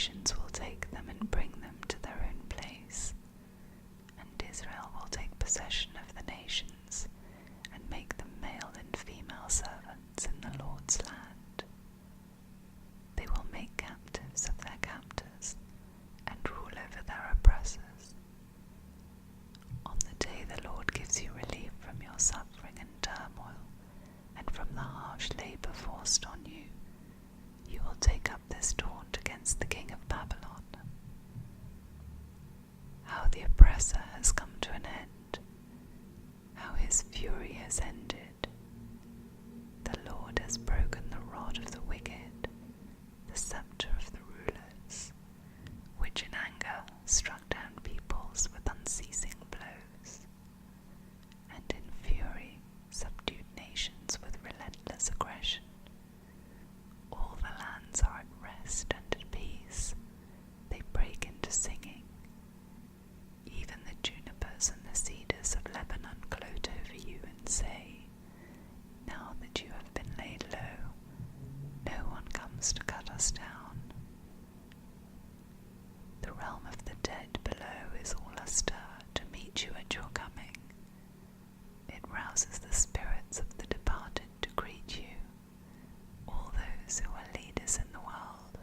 nations will take them and bring them to their own place, and Israel will take possession of the nations and make them male and female servants in the Lord's land. They will make captives of their captors and rule over their oppressors. On the day the Lord gives you relief from your suffering and turmoil, and from the harsh labor forced on you, you will take up this taunt against the king of Babylon. How the oppressor has come to an end, how his fury has ended. The Lord has broken the rod of the wicked, the scepter of the rulers, which in anger struck down peoples with unceasing blows, and in fury subdued nations with relentless aggression. All the lands are at rest and at peace. They break into singing. Even the junipers and the cedars of Lebanon gloat over you and say, "Now that you have been laid low, no one comes to cut us down." The realm of the dead below is all astir to meet you at your coming. It rouses the spirits of the departed to greet you, all those who are leaders in the world.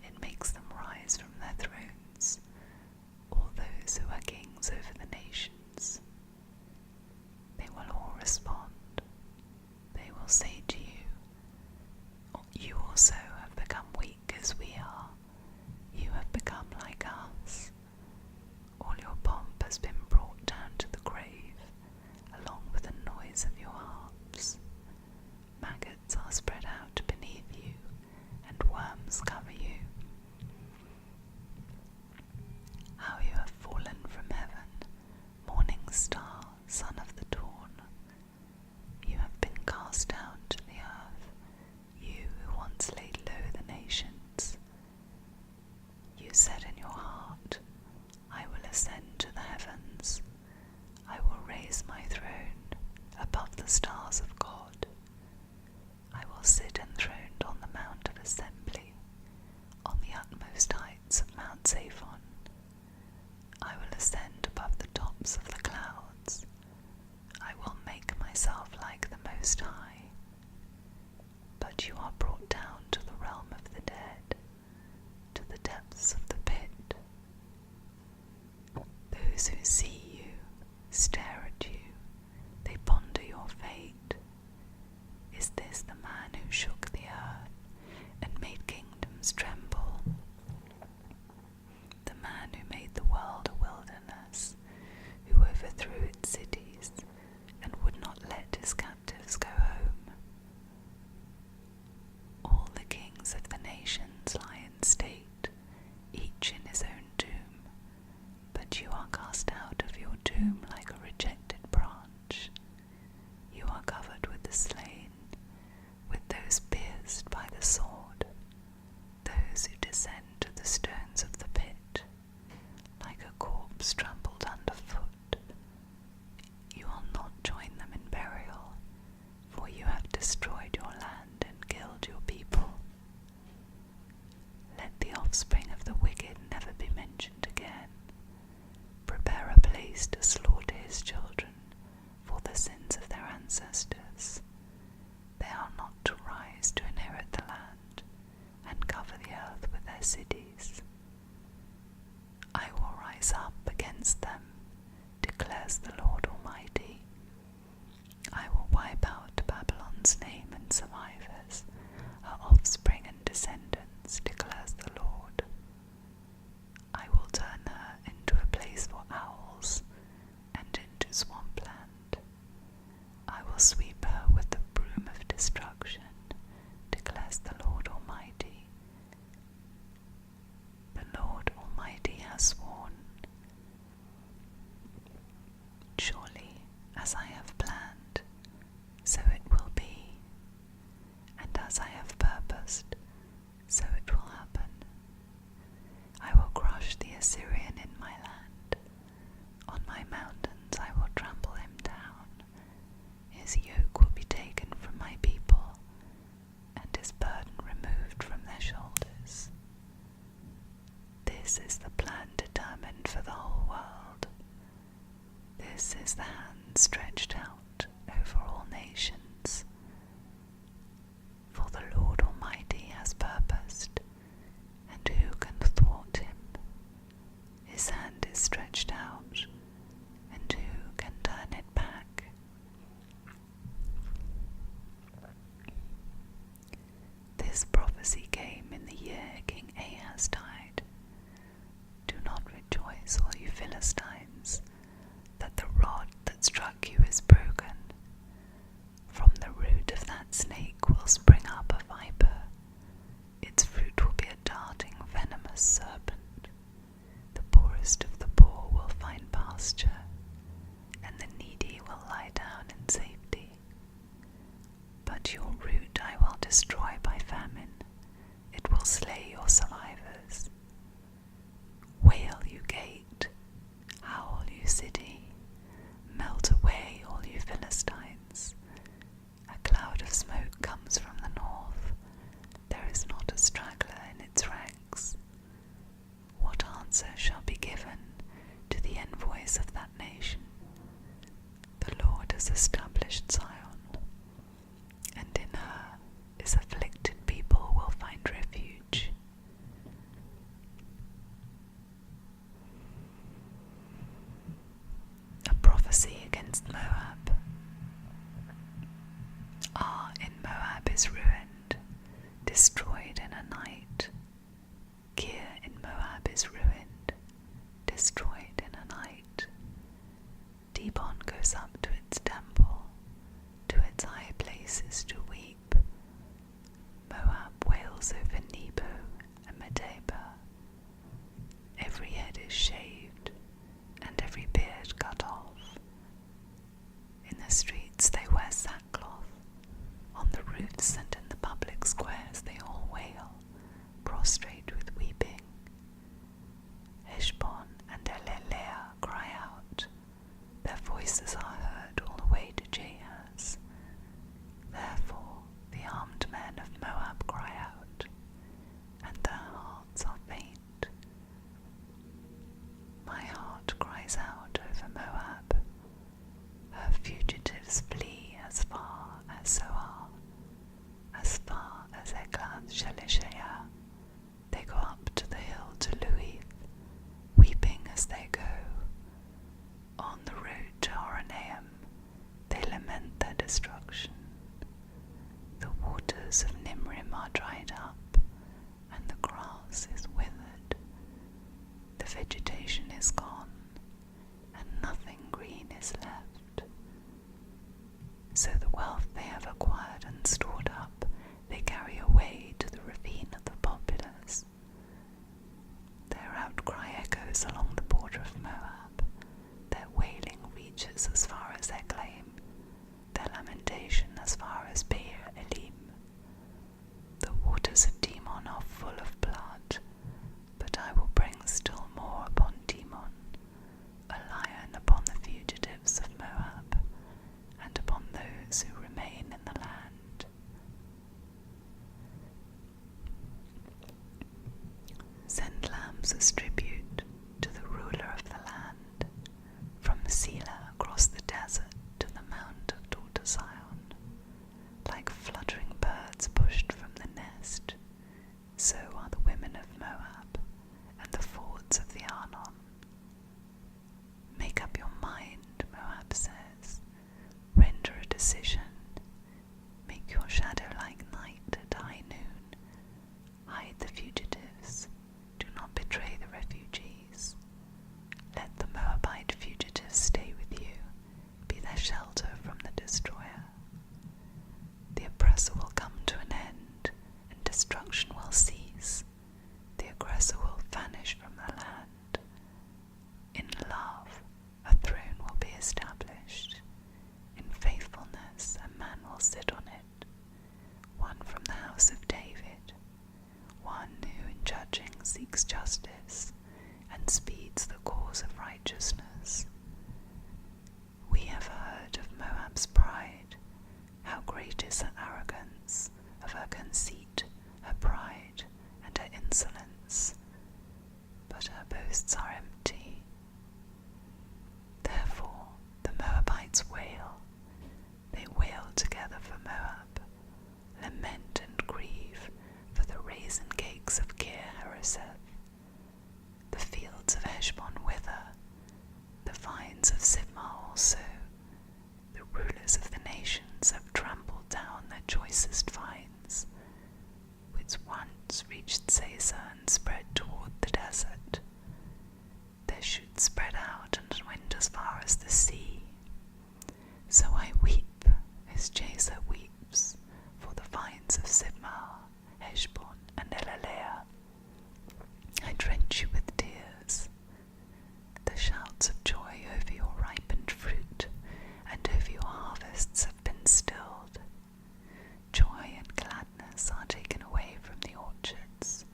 It makes them rise from their thrones, all those who are kings over the nations. They will all respond. They will say to you, "You also have become weak as we are. You have become like us. All your pomp has been brought down to the grave, along with the noise of your harps. Maggots are spread out beneath you, and worms cover you. How you have fallen from heaven, morning star, son of the dawn. You have been cast down to the earth, you who once laid low the nations. You said in your heart, 'I will ascend to the heavens. I will raise my throne above the stars of God. I will sit enthroned on the Mount of Assembly, on the utmost heights of Mount Zaphon. I will ascend above the tops of the clouds. I will make myself like the Most High.' But you are brought down to the realm of the dead, to the depths of the pit. Those who see you stare at you. They ponder your fate. Is this the man who shook the earth and made kingdoms tremble? The man who made the world a wilderness, who overthrew its cities and would not let his captives go home? All the kings of the nations lie in state, each in his own doom, but you are cast out of your doom like a rejected branch. You are covered with the slain, with those pierced by the sword, those who descend to the stones of the pit, like a corpse trampled underfoot. You will not join them in burial, for you have destroyed your land and killed your people. Let the offspring of the wicked never be mentioned again. Prepare a place to slaughter his children for the sins of their ancestors. They are not to rise to inherit the land and cover the earth with their cities. I will rise up against them, declares the Lord Almighty. I will wipe out Babylon's name and survivors, her offspring and descendants, declares the Lord. I will turn her into a place for owls and into swampland. I will sweep her with the broom of destruction, declares the Lord Almighty. The Lord Almighty has sworn. Surely, as I have planned, so it will be, and as I have purposed, so it will happen. I will crush the Assyrian in my land. On my mountains I will trample him down. His yoke will be taken from my people, and his burden removed from their shoulders. This is the plan determined for the whole world. This is the hand stretched out over all nations. For the Lord Almighty has purposed, and who can thwart him? His hand is stretched out, and who can turn it back? This prophecy came in the year King Ahaz died. Do not rejoice, all you Philistines, that the rod that struck you is broken. From the root of that snake will spring up a viper. Its fruit will be a darting, venomous serpent. The poorest of the poor will find pasture, and the needy will lie down in safety. But your root I will destroy by famine. It will slay your survivors. Wail, you gate, howl, you city, melt away, all you Philistines. A cloud of smoke comes from the north. There is not a straggler in its ranks. What answer shall be given to the envoys of that nation? The Lord has established Zion, and in her his afflicted people will find refuge. A prophecy against Moab. In Moab is ruined, destroyed in a night. Kir in Moab is ruined, destroyed in a night. Dibon goes up to its temple, to its high places to weep. Moab wails over Nebo and Medeba. Every head is shaved, and every beard cut off. In the streets they wear sackcloth. On the roofs and in the public squares they all wail, prostrate with weeping. Heshbon and Elealeh cry out. Their voices are heard all the way to Jahaz. Therefore the armed men of Moab cry out, and their hearts are faint. My heart cries out over Moab. Her fugitives flee as far as Zoar, as far as Eglath Shelishah. They go up to the hill to Luith, weeping as they go. On the road to Horonaim, they lament their destruction. The waters of Nimrim are dried up, and the grass is withered. The vegetation is gone, and nothing green is left. So the wealth they have acquired and stored up, they carry away to the ravine of the populace. Their outcry echoes along the border of Moab. Their wailing reaches as far as Eglaim, their lamentation as far as Beer Elim. The waters of Timon are full of blood, but I will bring still more upon Timon, a lion upon the fugitives of Moab, and upon those who remain in the land. Send lambs as tribute to the ruler of the land, from Selah across the desert to the mount of daughter Zion. Like fluttering birds pushed from the nest, so are the women of Moab and the fords of the Arnon. Make up your mind, Moab says. Render a decision. Make your shadow like night at high noon. Hide the fugitives. Do not betray the refugees. Let the Moabite fugitives stay with you. Be their shelter from the destroyer. The oppressor will come to an end, and destruction will cease. The aggressor will vanish from the land. In love, a throne will be established. In faithfulness, a man will sit on it. One from the house of David. One who in judging seeks justice and speeds the cause of righteousness. We have heard of Moab's pride. How great is her arrogance, of her conceit, her pride, and her insolence. But Hareseth. The fields of Heshbon wither, the vines of Sibmah also. The rulers of the nations have trampled down their choicest vines, which once reached Sazah and spread toward the desert. Their shoots spread out and went as far as the sea. So I weep as Jazer weeps for the vines of Sibmah, Heshbon, and Elaleah. I drench you with tears. The shouts of joy over your ripened fruit and over your harvests have been stilled. Joy and gladness are taken away from the orchards.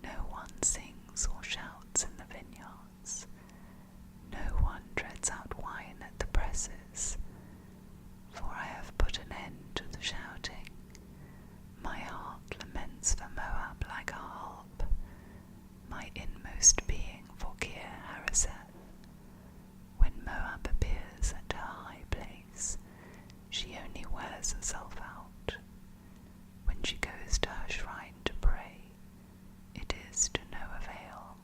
No one sings or shouts in the vineyards. No one treads out wine at the presses. For I have put an end to the shouting. My heart laments for Moab like a harp, my inmost being for Kir Hareseth. When Moab appears at her high place, she only wears herself out. When she goes to her shrine to pray, it is to no avail.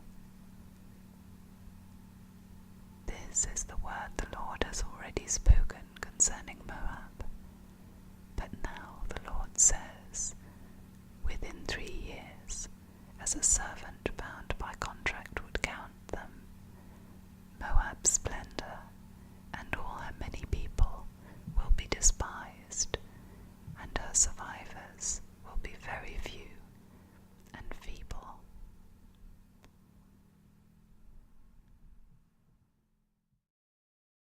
This is the word the Lord has already spoken.